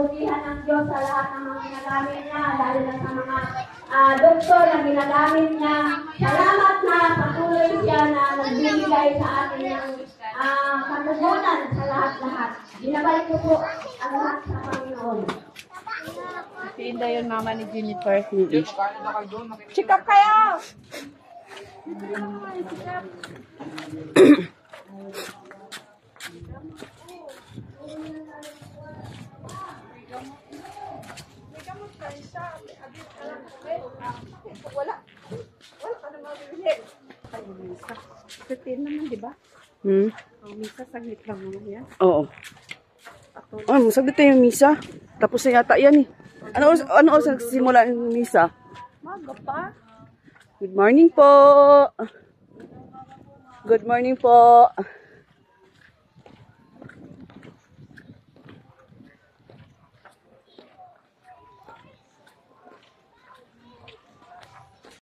kabutihan ng Diyos sa lahat ng mga ginagamit niya, lalo na sa mga doktor na ginagamit niya. Salamat na patuloy siya na nagbibigay sa atin ng katugunan sa lahat-lahat. Binabalik ko po ang lahat sa Panginoon. Si Inda yun, mama ni Jennifer. Check up kayo! Wala ka na mabibili. Ay, Misa. 13 naman, di ba? Misa, saglit lang naman yan. Oo. Saglit tayo yung misa. Tapos na yata yan eh. Ano oras nagsimula yung misa? Maga pa. Good morning po. Good morning po.